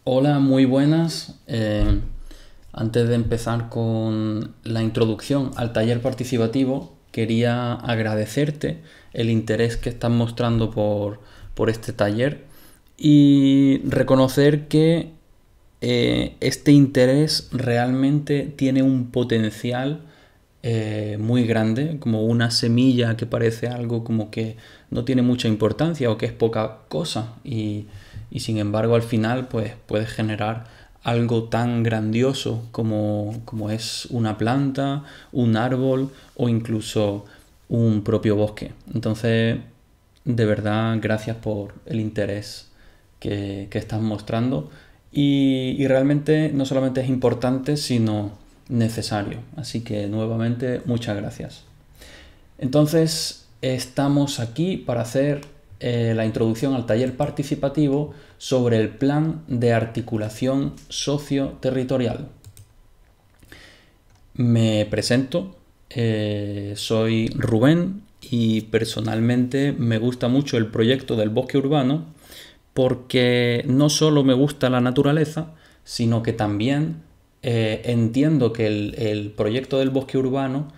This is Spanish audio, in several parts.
Hola, muy buenas. Antes de empezar con la introducción al taller participativo, quería agradecerte el interés que estás mostrando por este taller y reconocer que este interés realmente tiene un potencial muy grande, como una semilla que parece algo como que no tiene mucha importancia o que es poca cosa y sin embargo al final pues puede generar algo tan grandioso como es una planta, un árbol o incluso un propio bosque. Entonces, de verdad, gracias por el interés que estás mostrando y realmente no solamente es importante, sino necesario. Así que nuevamente, muchas gracias. Entonces, estamos aquí para hacer la introducción al taller participativo sobre el plan de articulación socioterritorial. Me presento, soy Rubén y personalmente me gusta mucho el proyecto del bosque urbano porque no solo me gusta la naturaleza, sino que también entiendo que el proyecto del bosque urbano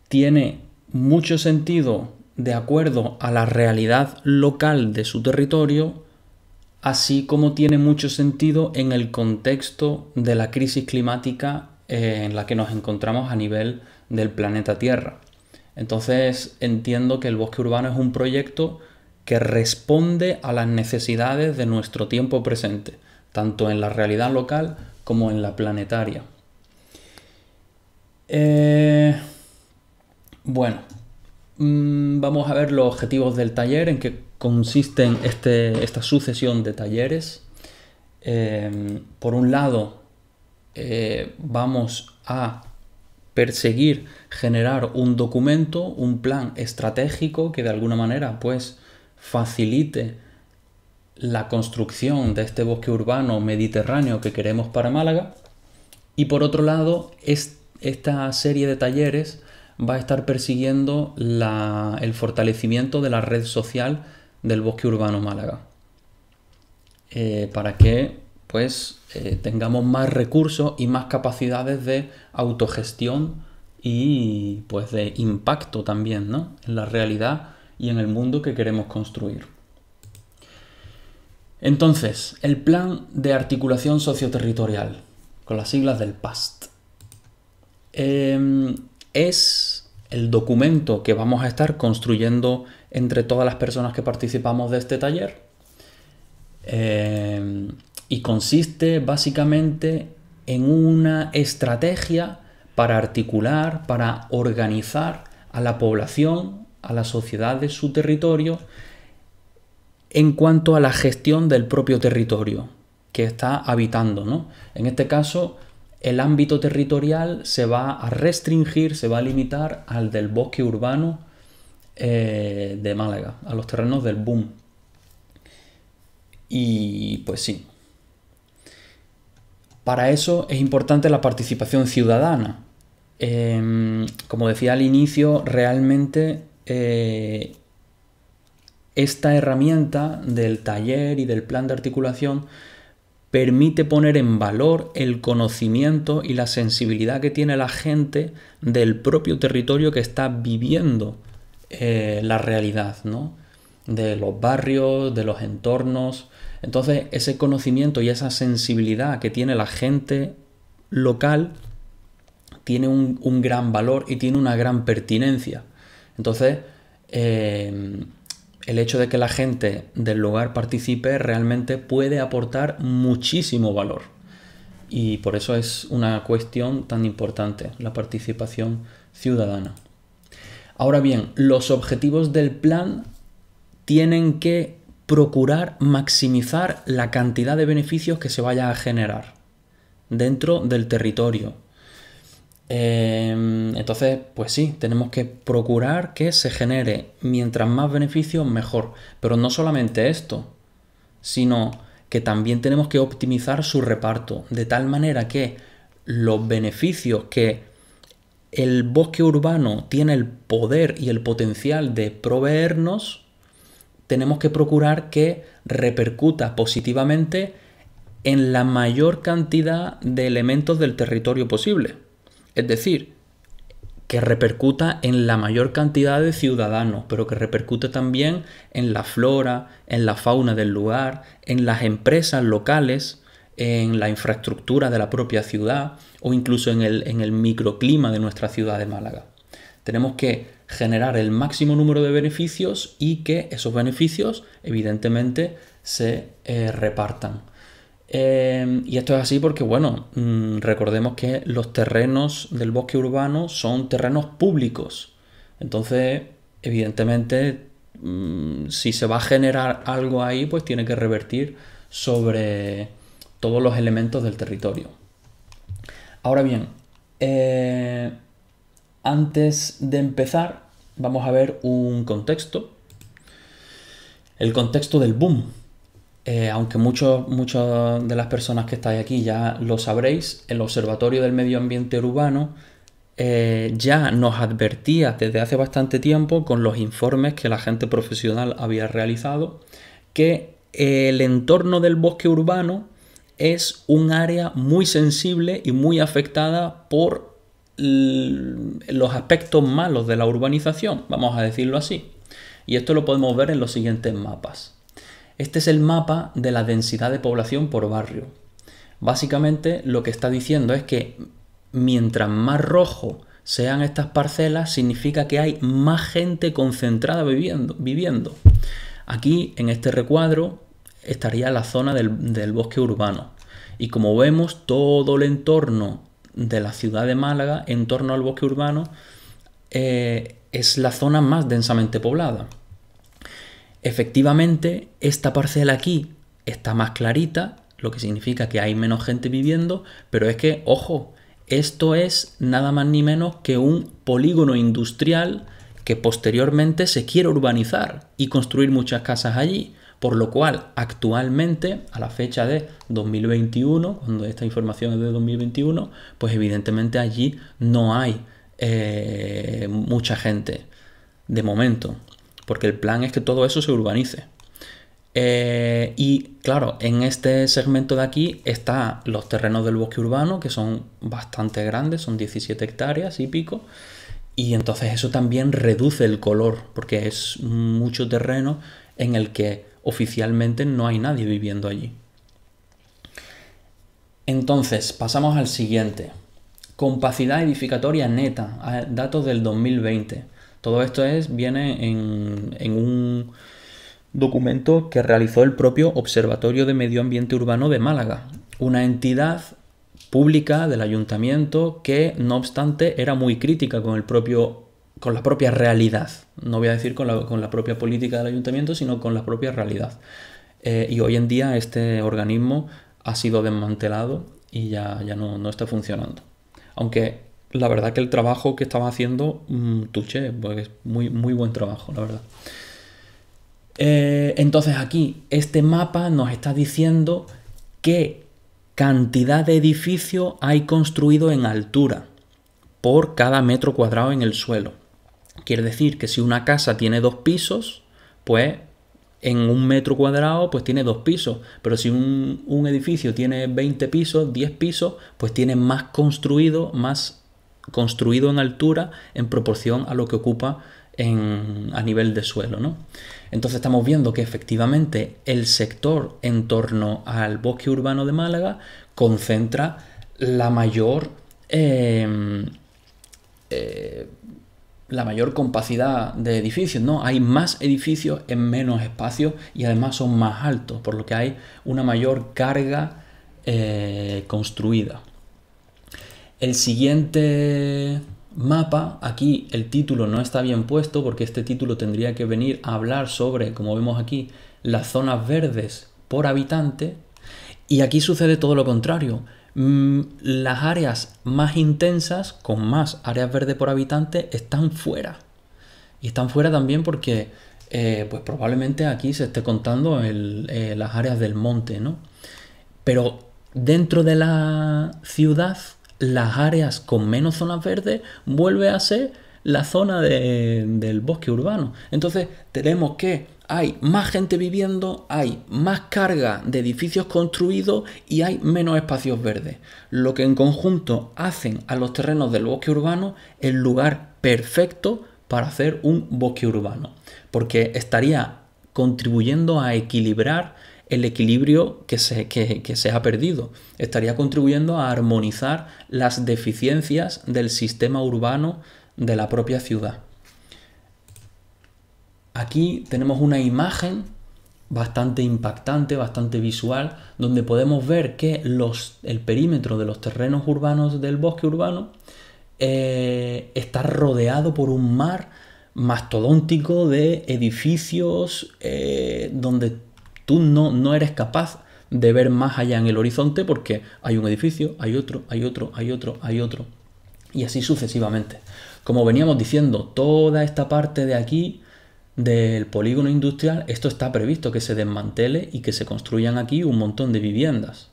tiene mucho sentido de acuerdo a la realidad local de su territorio, así como tiene mucho sentido en el contexto de la crisis climática en la que nos encontramos a nivel del planeta Tierra. Entonces entiendo que el bosque urbano es un proyecto que responde a las necesidades de nuestro tiempo presente, tanto en la realidad local como en la planetaria. Eh, bueno, vamos a ver los objetivos del taller, en qué consisten esta sucesión de talleres. Por un lado, vamos a perseguir generar un documento, un plan estratégico que de alguna manera pues facilite la construcción de este bosque urbano mediterráneo que queremos para Málaga. Y por otro lado, esta serie de talleres va a estar persiguiendo el fortalecimiento de la red social del bosque urbano Málaga. Para que pues tengamos más recursos y más capacidades de autogestión y pues de impacto también, ¿no?, en la realidad y en el mundo que queremos construir. Entonces, el plan de articulación socioterritorial, con las siglas del PAST, es el documento que vamos a estar construyendo entre todas las personas que participamos de este taller. Y consiste básicamente en una estrategia para articular, para organizar a la población, a la sociedad de su territorio en cuanto a la gestión del propio territorio que está habitando, ¿no? En este caso, el ámbito territorial se va a restringir, se va a limitar al del bosque urbano de Málaga, a los terrenos del BUM. Y pues sí, para eso es importante la participación ciudadana. Como decía al inicio, realmente esta herramienta del taller y del plan de articulación permite poner en valor el conocimiento y la sensibilidad que tiene la gente del propio territorio que está viviendo la realidad, ¿no?, de los barrios, de los entornos. Entonces, ese conocimiento y esa sensibilidad que tiene la gente local tiene un gran valor y tiene una gran pertinencia. Entonces, el hecho de que la gente del lugar participe realmente puede aportar muchísimo valor. Y por eso es una cuestión tan importante, la participación ciudadana. Ahora bien, los objetivos del plan tienen que procurar maximizar la cantidad de beneficios que se vaya a generar dentro del territorio. Entonces, pues sí, tenemos que procurar que se genere mientras más beneficios mejor. Pero no solamente esto, sino que también tenemos que optimizar su reparto, de tal manera que los beneficios que el bosque urbano tiene el poder y el potencial de proveernos tenemos que procurar que repercuta positivamente en la mayor cantidad de elementos del territorio posible. Es decir, que repercuta en la mayor cantidad de ciudadanos, pero que repercute también en la flora, en la fauna del lugar, en las empresas locales, en la infraestructura de la propia ciudad o incluso en el microclima de nuestra ciudad de Málaga. Tenemos que generar el máximo número de beneficios y que esos beneficios evidentemente se repartan. Y esto es así porque, bueno, recordemos que los terrenos del bosque urbano son terrenos públicos. Entonces, evidentemente, si se va a generar algo ahí, pues tiene que revertir sobre todos los elementos del territorio. Ahora bien, antes de empezar, vamos a ver un contexto. El contexto del boom. Aunque muchas de las personas que estáis aquí ya lo sabréis, el Observatorio del Medio Ambiente Urbano ya nos advertía desde hace bastante tiempo con los informes que la gente profesional había realizado que el entorno del bosque urbano es un área muy sensible y muy afectada por los aspectos malos de la urbanización, vamos a decirlo así. Y esto lo podemos ver en los siguientes mapas. Este es el mapa de la densidad de población por barrio. Básicamente lo que está diciendo es que mientras más rojo sean estas parcelas, significa que hay más gente concentrada viviendo. Aquí, en este recuadro, estaría la zona del bosque urbano. Y como vemos, todo el entorno de la ciudad de Málaga, en torno al bosque urbano, es la zona más densamente poblada. Efectivamente, esta parcela aquí está más clarita, lo que significa que hay menos gente viviendo, pero es que, ojo, esto es nada más ni menos que un polígono industrial que posteriormente se quiere urbanizar y construir muchas casas allí, por lo cual actualmente, a la fecha de 2021, cuando esta información es de 2021, pues evidentemente allí no hay mucha gente de momento, porque el plan es que todo eso se urbanice. Y claro, en este segmento de aquí están los terrenos del bosque urbano, que son bastante grandes, son 17 hectáreas y pico, y entonces eso también reduce el color, porque es mucho terreno en el que oficialmente no hay nadie viviendo allí. Entonces, pasamos al siguiente. Capacidad edificatoria neta, datos del 2020. Todo esto viene en un documento que realizó el propio Observatorio de Medio Ambiente Urbano de Málaga, una entidad pública del ayuntamiento que, no obstante, era muy crítica con la propia realidad. No voy a decir con la propia política del ayuntamiento, sino con la propia realidad. Y hoy en día este organismo ha sido desmantelado y ya no está funcionando. Aunque la verdad que el trabajo que estaba haciendo, touché, porque es muy, muy buen trabajo, la verdad. Entonces aquí este mapa nos está diciendo qué cantidad de edificio hay construido en altura por cada metro cuadrado en el suelo. Quiere decir que si una casa tiene 2 pisos, pues en 1 metro cuadrado pues tiene 2 pisos. Pero si un edificio tiene 20 pisos, 10 pisos, pues tiene más construido en altura en proporción a lo que ocupa a nivel de suelo, ¿no? Entonces estamos viendo que efectivamente el sector en torno al bosque urbano de Málaga concentra la mayor capacidad de edificios, ¿no? Hay más edificios en menos espacio y además son más altos, por lo que hay una mayor carga construida. El siguiente mapa, aquí el título no está bien puesto porque este título tendría que venir a hablar sobre, como vemos aquí, las zonas verdes por habitante, y aquí sucede todo lo contrario. Las áreas más intensas, con más áreas verdes por habitante, están fuera. Y están fuera también porque pues probablemente aquí se esté contando las áreas del monte, ¿no? Pero dentro de la ciudad, las áreas con menos zonas verdes vuelve a ser la zona del bosque urbano. Entonces tenemos que hay más gente viviendo, hay más carga de edificios construidos y hay menos espacios verdes, lo que en conjunto hacen a los terrenos del bosque urbano el lugar perfecto para hacer un bosque urbano, porque estaría contribuyendo a equilibrar el equilibrio que se ha perdido, estaría contribuyendo a armonizar las deficiencias del sistema urbano de la propia ciudad. Aquí tenemos una imagen bastante impactante, bastante visual, donde podemos ver que el perímetro de los terrenos urbanos del bosque urbano está rodeado por un mar mastodóntico de edificios donde tú no eres capaz de ver más allá en el horizonte porque hay un edificio, hay otro, hay otro, hay otro, hay otro, y así sucesivamente. Como veníamos diciendo, toda esta parte de aquí del polígono industrial, esto está previsto que se desmantele y que se construyan aquí un montón de viviendas.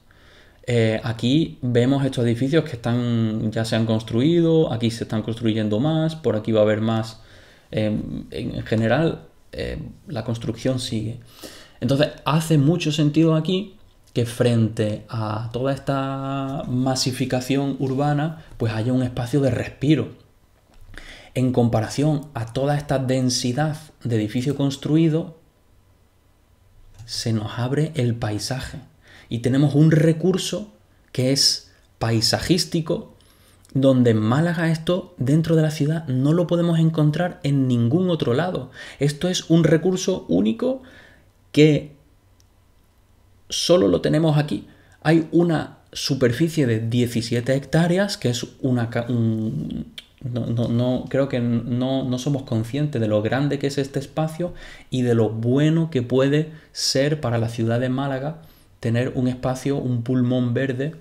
Aquí vemos estos edificios que ya se han construido, aquí se están construyendo más, por aquí va a haber más. En general, la construcción sigue. Entonces, hace mucho sentido aquí que frente a toda esta masificación urbana, pues haya un espacio de respiro. En comparación a toda esta densidad de edificio construido, se nos abre el paisaje y tenemos un recurso que es paisajístico, donde en Málaga esto dentro de la ciudad no lo podemos encontrar en ningún otro lado. Esto es un recurso único que solo lo tenemos aquí. Hay una superficie de 17 hectáreas, que es creo que no somos conscientes de lo grande que es este espacio y de lo bueno que puede ser para la ciudad de Málaga tener un espacio, un pulmón verde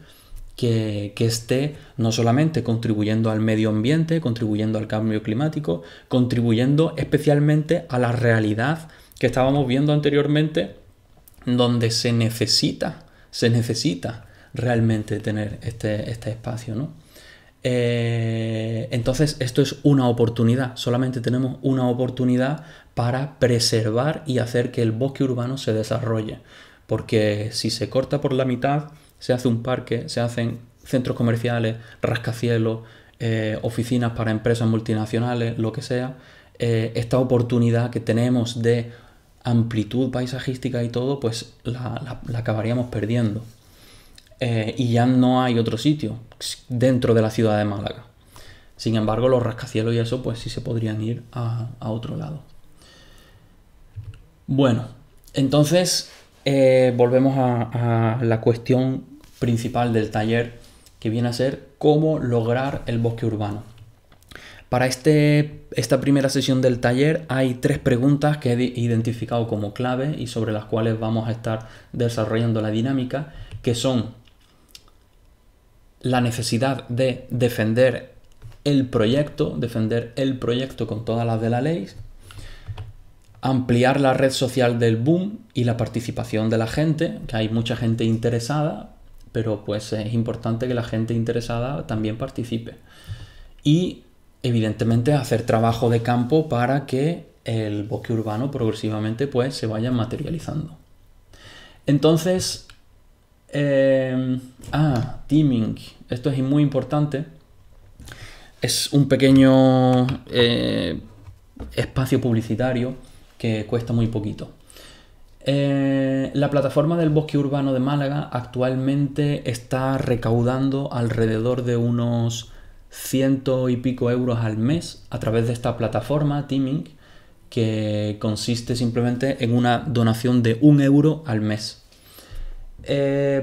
que esté no solamente contribuyendo al medio ambiente, contribuyendo al cambio climático, contribuyendo especialmente a la realidad que estábamos viendo anteriormente, donde se necesita realmente tener este espacio, ¿no? Entonces esto es una oportunidad, solamente tenemos una oportunidad para preservar y hacer que el bosque urbano se desarrolle, porque si se corta por la mitad, se hace un parque, se hacen centros comerciales, rascacielos, oficinas para empresas multinacionales, lo que sea, esta oportunidad que tenemos de amplitud paisajística y todo, pues la acabaríamos perdiendo. Y ya no hay otro sitio dentro de la ciudad de Málaga. Sin embargo, los rascacielos y eso, pues sí se podrían ir a otro lado. Bueno, entonces volvemos a la cuestión principal del taller, que viene a ser cómo lograr el bosque urbano. Para esta primera sesión del taller hay 3 preguntas que he identificado como clave y sobre las cuales vamos a estar desarrollando la dinámica, que son la necesidad de defender el proyecto con todas las de la ley, ampliar la red social del boom y la participación de la gente, que hay mucha gente interesada, pero pues es importante que la gente interesada también participe. Y evidentemente hacer trabajo de campo para que el bosque urbano progresivamente pues se vaya materializando. Entonces, teaming, esto es muy importante. Es un pequeño espacio publicitario que cuesta muy poquito. La plataforma del bosque urbano de Málaga actualmente está recaudando alrededor de unos 100 y pico euros al mes a través de esta plataforma Teaming, que consiste simplemente en una donación de 1 euro al mes.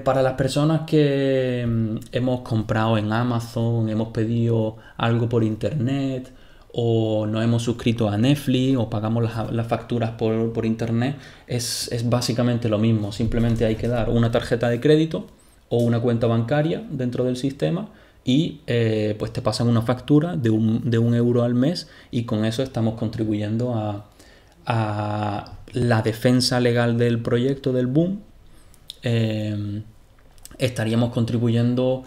Para las personas que hemos comprado en Amazon, hemos pedido algo por internet o nos hemos suscrito a Netflix o pagamos las facturas por internet, es básicamente lo mismo. Simplemente hay que dar una tarjeta de crédito o una cuenta bancaria dentro del sistema y pues te pasan una factura de un euro al mes, y con eso estamos contribuyendo a la defensa legal del proyecto del boom. Estaríamos contribuyendo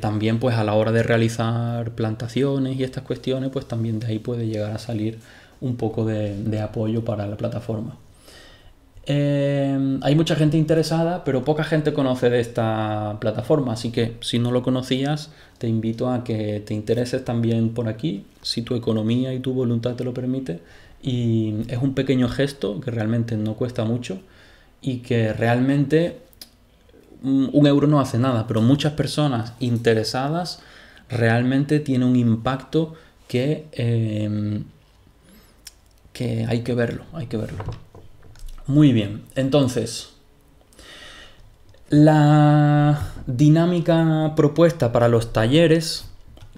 también pues a la hora de realizar plantaciones y estas cuestiones, pues también de ahí puede llegar a salir un poco de apoyo para la plataforma. Hay mucha gente interesada, pero poca gente conoce de esta plataforma, así que si no lo conocías, te invito a que te intereses también por aquí, si tu economía y tu voluntad te lo permite. Y es un pequeño gesto que realmente no cuesta mucho y que realmente un euro no hace nada, pero muchas personas interesadas realmente tiene un impacto que hay que verlo, hay que verlo. Muy bien, entonces, la dinámica propuesta para los talleres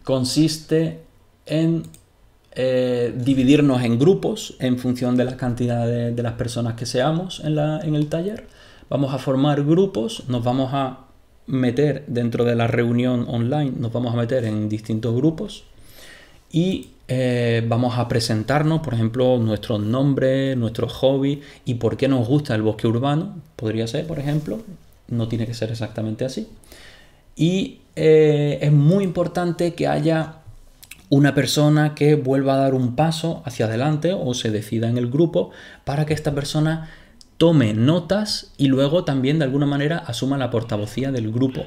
consiste en dividirnos en grupos en función de la cantidad de las personas que seamos en el taller. Vamos a formar grupos, nos vamos a meter dentro de la reunión online, nos vamos a meter en distintos grupos y vamos a presentarnos, por ejemplo, nuestros nombres, nuestros hobbies y por qué nos gusta el bosque urbano. Podría ser, por ejemplo, no tiene que ser exactamente así. Y es muy importante que haya una persona que vuelva a dar un paso hacia adelante o se decida en el grupo para que esta persona tome notas y luego también de alguna manera asuma la portavocía del grupo.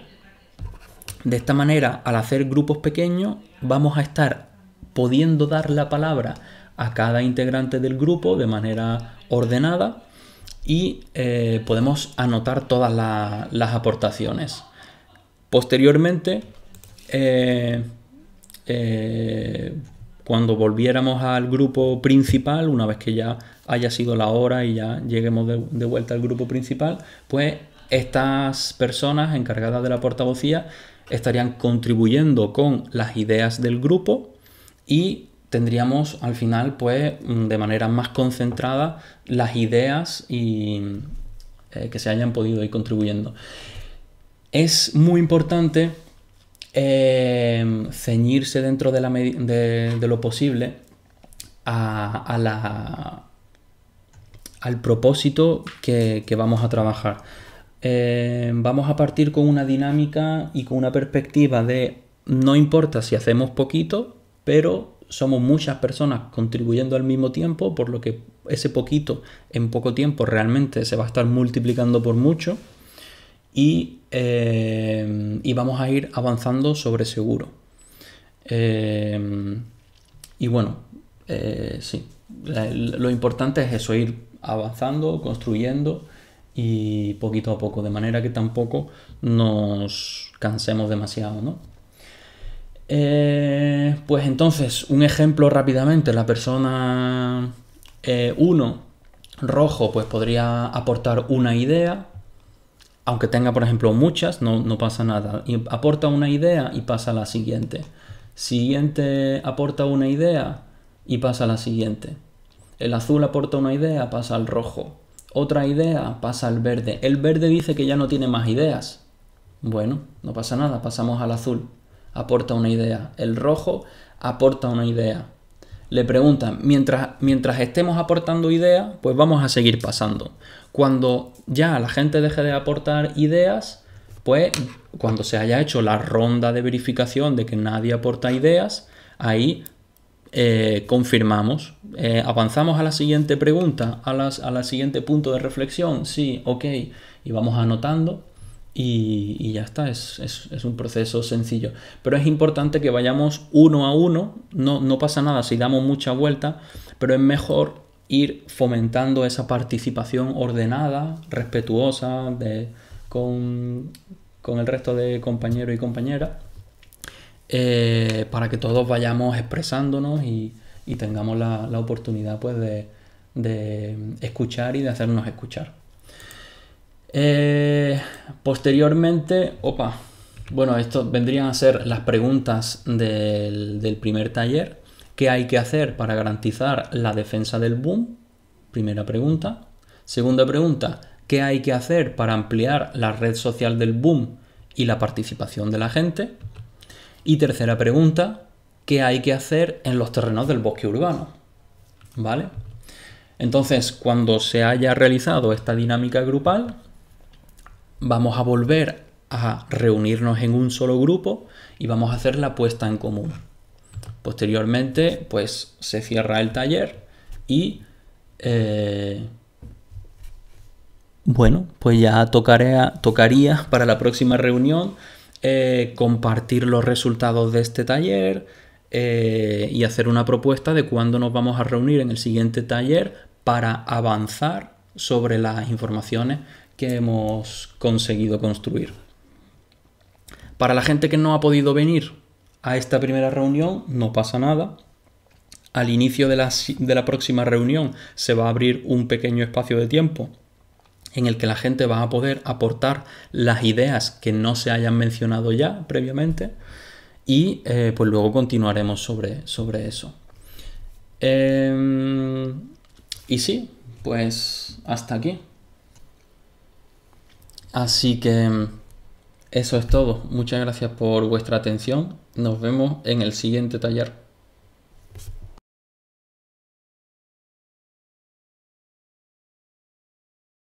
De esta manera, al hacer grupos pequeños, vamos a estar pudiendo dar la palabra a cada integrante del grupo de manera ordenada y podemos anotar todas las aportaciones. Posteriormente, cuando volviéramos al grupo principal, una vez que ya haya sido la hora y ya lleguemos de vuelta al grupo principal, pues estas personas encargadas de la portavocía estarían contribuyendo con las ideas del grupo y tendríamos al final, pues, de manera más concentrada las ideas y que se hayan podido ir contribuyendo. Es muy importante ceñirse dentro de lo posible al propósito que vamos a trabajar. Vamos a partir con una dinámica y con una perspectiva de no importa si hacemos poquito, pero somos muchas personas contribuyendo al mismo tiempo, por lo que ese poquito en poco tiempo realmente se va a estar multiplicando por mucho y vamos a ir avanzando sobre seguro. Y bueno, sí, lo importante es eso, ir avanzando, construyendo y poquito a poco, de manera que tampoco nos cansemos demasiado, ¿no? Pues entonces, un ejemplo rápidamente, la persona 1, rojo, pues podría aportar una idea, aunque tenga, por ejemplo, muchas, no pasa nada. Y aporta una idea y pasa a la siguiente. Siguiente aporta una idea y pasa a la siguiente. El azul aporta una idea, pasa al rojo. Otra idea, pasa al verde. El verde dice que ya no tiene más ideas. Bueno, no pasa nada, pasamos al azul. Aporta una idea. El rojo aporta una idea. Le preguntan, mientras estemos aportando ideas, pues vamos a seguir pasando. Cuando ya la gente deje de aportar ideas, pues cuando se haya hecho la ronda de verificación de que nadie aporta ideas, ahí confirmamos. Avanzamos a la siguiente pregunta, a la siguiente punto de reflexión. Sí, ok. Y vamos anotando. Y ya está, es un proceso sencillo. Pero es importante que vayamos uno a uno, no pasa nada si damos mucha vuelta, pero es mejor ir fomentando esa participación ordenada, respetuosa con el resto de compañeros y compañeras, para que todos vayamos expresándonos y tengamos la oportunidad, pues, de escuchar y de hacernos escuchar. Posteriormente, bueno, esto vendrían a ser las preguntas del primer taller. ¿Qué hay que hacer para garantizar la defensa del boom? Primera pregunta. Segunda pregunta, ¿qué hay que hacer para ampliar la red social del boom y la participación de la gente? Y tercera pregunta, ¿qué hay que hacer en los terrenos del bosque urbano? ¿Vale? Entonces, cuando se haya realizado esta dinámica grupal, vamos a volver a reunirnos en un solo grupo y vamos a hacer la puesta en común. Posteriormente, pues se cierra el taller y bueno, pues ya tocaría para la próxima reunión compartir los resultados de este taller y hacer una propuesta de cuándo nos vamos a reunir en el siguiente taller para avanzar sobre las informaciones que hemos conseguido construir. Para la gente que no ha podido venir a esta primera reunión, no pasa nada. Al inicio de la próxima reunión se va a abrir un pequeño espacio de tiempo en el que la gente va a poder aportar las ideas que no se hayan mencionado ya previamente y pues luego continuaremos sobre eso. Y sí, pues hasta aquí. Así que eso es todo. Muchas gracias por vuestra atención. Nos vemos en el siguiente taller.